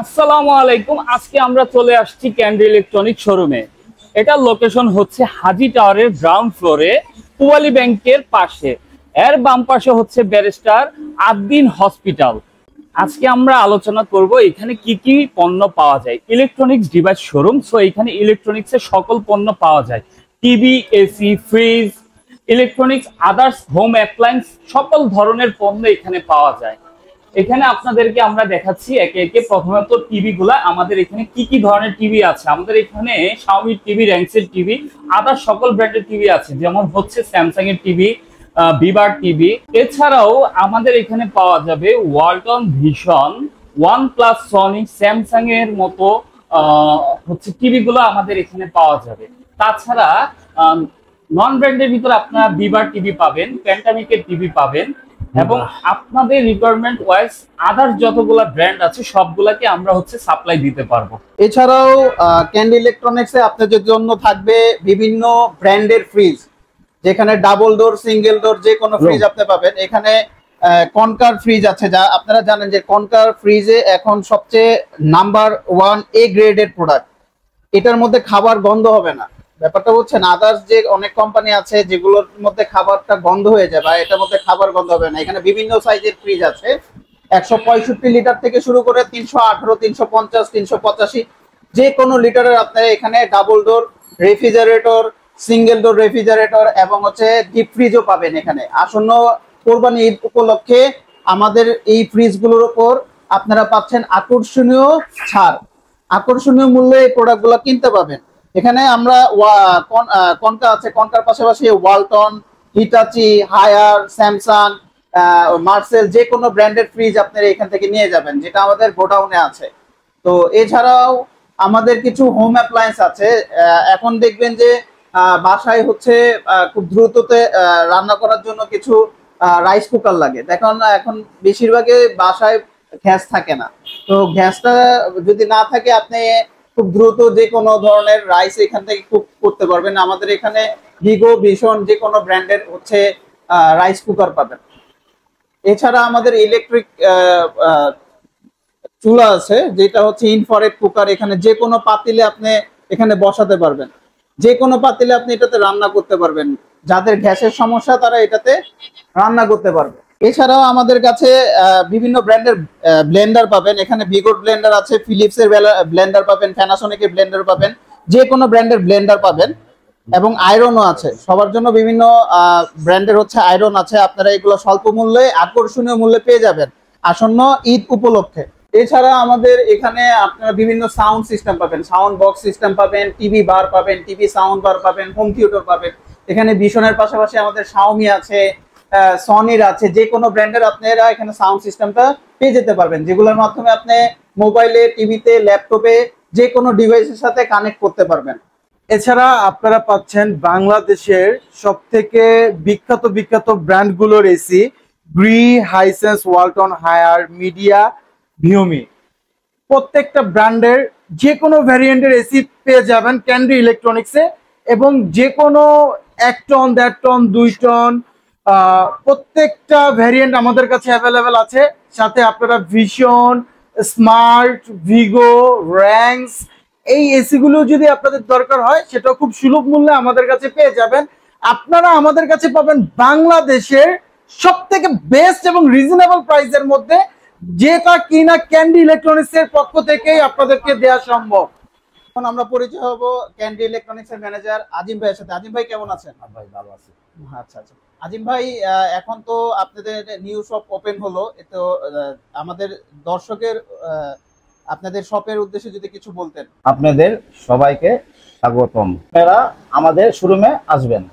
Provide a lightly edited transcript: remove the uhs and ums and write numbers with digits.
আসসালামু আলাইকুম। আজকে আমরা চলে আসছি ক্যান্ডি ইলেকট্রনিক শোরুমে। এটা লোকেশন হচ্ছে হাজি টাওয়ারের গ্রাউন্ড ফ্লোরে, পুবালী ব্যাংকের পাশে। এর বাম পাশে হচ্ছে ব্যারিস্টার আদ্দিন হসপিটাল। আজকে আমরা আলোচনা করব এখানে কি কি পণ্য পাওয়া যায়। ইলেকট্রনিক্স ডিভাইস শোরুম, সো এখানে ইলেকট্রনিক্সের সকল পণ্য পাওয়া যায়। TV, AC, fridge, electronics, others home appliance, সকল ধরনের পণ্য এখানে পাওয়া যায়। এখানে আপনাদেরকে আমরা দেখাচ্ছি একে একে। প্রথমত টিভি গুলা, আমাদের এখানে কি কি ধরনের টিভি আছে। আমাদের এখানে শাওমি টিভি, র্যাংসের টিভি, আদার সকল ব্র্যান্ডের টিভি আছে, যেমন হচ্ছে স্যামসাং এর টিভি, ভিভার টিভি। এছাড়াও আমাদের এখানে পাওয়া যাবে Walton, vision, OnePlus, Sony, Samsung এর মতো হচ্ছে টিভি গুলো আমাদের এখানে পাওয়া যাবে। তাছাড়া নন ব্র্যান্ডের ভিতরে আপনারা ভিভার টিভি পাবেন, প্যান্টামিকের টিভি পাবেন, এবং আপনাদের রিকোয়ারমেন্ট ওয়াইজ আদার যতগুলা ব্র্যান্ড আছে সবগুলাকে আমরা হচ্ছে সাপ্লাই দিতে পারবো। এছাড়াও ক্যান্ডি ইলেকট্রনিক্সে আপনাদের জন্য থাকবে বিভিন্ন ব্র্যান্ডের ফ্রিজ, যেখানে ডাবল ডোর, সিঙ্গেল ডোর যে কোনো ফ্রিজ আপনি পাবেন। এখানে কনকার ফ্রিজ আছে, যা আপনারা জানেন যে কনকার ফ্রিজে এখন সবচেয়ে নাম্বার 1 এ গ্রেডের প্রোডাক্ট। এটার মধ্যে খাবার গন্ধ হবে না। ব্যাপারটা হচ্ছে না, আদার্স যে অনেক কোম্পানি আছে যেগুলোর মধ্যে খাবারটা গন্ধ হয়ে যায়, বা এটার মধ্যে খাবার গন্ধ হবে না। এখানে বিভিন্ন সাইজের ফ্রিজ আছে, 165 লিটার থেকে শুরু করে 318, 350, 385 যে কোনো লিটারের আপনারা এখানে double door refrigerator, single door refrigerator এবং হচ্ছে ডিপ ফ্রিজও পাবেন। এখানে আসন্ন কোরবানি ঈদ উপলক্ষে আমাদের এই ফ্রিজগুলোর উপর আপনারা পাচ্ছেন আকর্ষণীয় ছাড়, আকর্ষণীয় মূল্যে এই প্রোডাক্টগুলো কিনতে পাবেন। এখানে আমরা কনকা আছে, কনকার পাশাপাশি Walton, Hitachi, Haier, Samsung, Marcel যে কোনো ব্র্যান্ডের ফ্রিজ আপনারা এখান থেকে নিয়ে যাবেন, যেটা আমাদের গোডাউনে আছে। তো এছাড়াও আমাদের কিছু হোম অ্যাপ্লায়েন্স আছে। এখন দেখবেন যে বাসায় হচ্ছে খুব দ্রুততে রান্না করার জন্য কিছু রাইস কুকার লাগে। দেখুন এখন বেশিরভাগই বাসায় গ্যাস থাকে না, তো গ্যাসটা যদি না থাকে আপনি খুব দ্রুত যে কোনো ধরনের রাইস এখান থেকে কুক করতে পারবেন। আমাদের এখানে ভিগো, ভিশন যে কোনো ব্র্যান্ডের হচ্ছে রাইস কুকার পাবেন। এছাড়া আমাদের ইলেকট্রিক চুলা আছে, যেটা হচ্ছে ইনফ্রারেড কুকার। এখানে যে কোনো পাতিলে আপনি এখানে বসাতে পারবেন, যে কোনো পাতিলে আপনি এটাতে রান্না করতে পারবেন। যাদের গ্যাসের সমস্যা তারা এটাতে রান্না করতে পারবে। এছাড়াও আমাদের কাছে বিভিন্ন ব্র্যান্ডের ব্লেন্ডার পাবেন। এখানে ভিগোর ব্লেন্ডার আছে, ফিলিপসের ব্লেন্ডার পাবেন, প্যানাসোনিকের ব্লেন্ডার পাবেন, যে কোনো ব্র্যান্ডের ব্লেন্ডার পাবেন। এবং আয়রনও আছে, সবার জন্য বিভিন্ন ব্র্যান্ডের হচ্ছে আয়রন আছে। আপনারা এগুলো স্বল্প মূল্যে, আকর্ষণীয় মূল্যে পেয়ে যাবেন আসন্ন ঈদ উপলক্ষে। এছাড়া আমাদের এখানে আপনারা বিভিন্ন সাউন্ড সিস্টেম পাবেন, সাউন্ড বক্স সিস্টেম পাবেন, টিভি বার পাবেন, টিভি সাউন্ড বার পাবেন, হোম থিয়েটার পাবেন। এখানে ভিশনের পাশাপাশি আমাদের শাওমি আছে, সনির আছে, যে কোনো ব্র্যান্ডের আপনারা এখানে সাউন্ড সিস্টেমটা পেয়ে যেতে পারবেন, যেগুলোর মাধ্যমে আপনি মোবাইলে, টিভিতে, ল্যাপটপে যে কোনো ডিভাইসের সাথে কানেক্ট করতে পারবেন। এছাড়া আপনারা পাচ্ছেন বাংলাদেশের সবথেকে বিখ্যাত বিখ্যাত ব্র্যান্ডগুলোর AC, Gree, Hisense, Walton, Haier, Midea, Viomi. প্রত্যেকটা ব্র্যান্ডের যে কোনো ভ্যারিয়েন্টের এসি পেয়ে যাবেন ক্যান্ডি ইলেকট্রনিক্সে, এবং যে কোনো 1 টন, 1.5 টন, 2 টন প্রত্যেকটা ভ্যারিয়েন্ট আমাদের কাছে অ্যাভেলেবেল আছে। সাথে আপনারা ভিশন, স্মার্ট, ভিগো, র্যাংস এই এসি গুলো যদি আপনাদের দরকার হয় সেটাও খুব সুলভ মূল্যে আমাদের কাছে পেয়ে যাবেন। আপনারা আমাদের কাছে পাবেন বাংলাদেশের সবথেকে বেস্ট এবং রিজনেবল প্রাইসের মধ্যে, যেটা কিনা ক্যান্ডি ইলেকট্রনিক্স এর পক্ষ থেকেই আপনাদেরকে দেওয়া সম্ভব। এখন আমরা পরিচয় হব ক্যান্ডি ইলেকট্রনিক্স এর ম্যানেজার আজিম ভাইয়ের সাথে। আজিম ভাই কেমন আছেন? ভাই ভালো আছি। আচ্ছা আচ্ছা, আজিম ভাই এখন তো আপনাদের নিউ শপ ওপেন হলো, তো আমাদের দর্শকের আপনাদের শপের উদ্দেশ্যে যদি কিছু বলতেন। আপনাদের সবাইকে স্বাগতম। আপনারা আমাদের শোরুমে আসবেন।